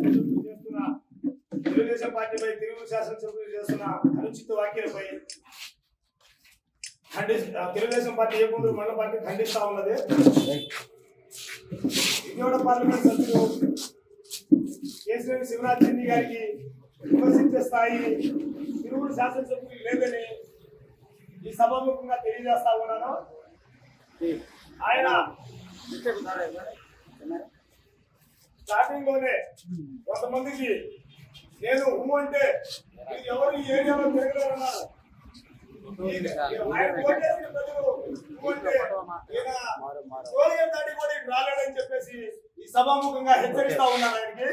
శాసనసభ్యులు చేస్తున్న తెలుగుదేశం పార్టీపై తిరువురు శాసనసభ్యులు చేస్తున్న అనుచిత వ్యాఖ్యలపై తెలుగుదేశం పార్టీ ఏపూరు మండల పార్టీ ఖండిస్తా ఉన్నది. విజయవాడ పార్లమెంట్ సభ్యులు కేసీఆర్ శివరాజ్ రెడ్డి గారికి విమర్శించే స్థాయి తిరువురు శాసనసభ్యులు లేదని ఈ సభాముఖంగా తెలియజేస్తా ఉన్నాను. ఆయన స్టార్టింగ్ లోనే కొంతమందికి నేను అంటే ఎవరు ఈ ఏరియాలో తిరగలేరన్నారు. ఆయన ఓటేసిన ప్రజలు సోలియర్ దాటి కూడా ఇటు రాలేడని చెప్పేసి ఈ సభాముఖంగా హెచ్చరిస్తా ఉన్నాను ఆయనకి.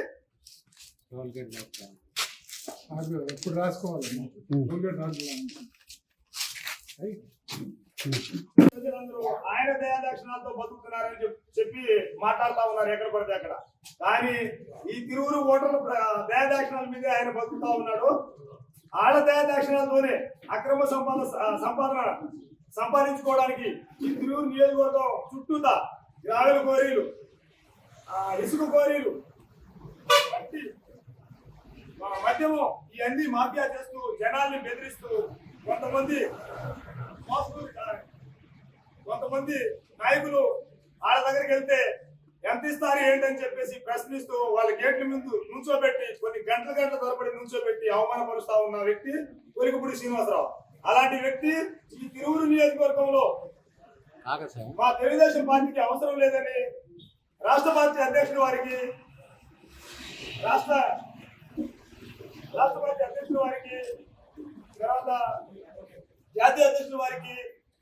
ఇప్పుడు రాసుకోవాలి. ప్రజలందరూ ఆయన దయాదక్షిణాలతో బతుకుతున్నారని చెప్పి మాట్లాడుతా ఉన్నారు ఎక్కడ పడితే అక్కడ. కానీ ఈ తిరువురు ఓటర్ల దయాదక్షిణాల మీదే ఆయన బతుకుతా ఉన్నాడు. ఆళ్ళ దయాదక్షిణాలతోనే అక్రమ సంపాదన సంపాదించుకోవడానికి ఈ తిరువురు నియోజకవర్గం చుట్టూతా గ్రావెల కోరీలు, ఇసుక కోరీలు, మద్యము ఇవన్నీ మాఫియా చేస్తూ జనాల్ని బెదిరిస్తూ కొంతమంది నాయకులు వాళ్ళ దగ్గరికి వెళ్తే ఎంత ఇస్తారు ఏంటని చెప్పేసి ప్రశ్నిస్తూ వాళ్ళ గేట్ల ముందు నుంచోబెట్టి కొన్ని గంటల తరబడి నుంచోబెట్టి అవమానపరుస్తా ఉన్న వ్యక్తి కొలికపూడి శ్రీనివాసరావు. అలాంటి వ్యక్తి ఈ తిరువురు నియోజకవర్గంలో మా తెలుగుదేశం పార్టీకి అవసరం లేదని రాష్ట్ర పార్టీ అధ్యక్షుల వారికి తర్వాత జాతీయ అధ్యక్షుల వారికి,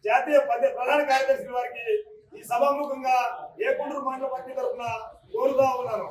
జాతీయ ప్రధాన కార్యదర్శుల వారికి ఈ సభాముఖంగా ఏపూరు మండల పార్టీ తరఫున కోరుతా ఉన్నాను.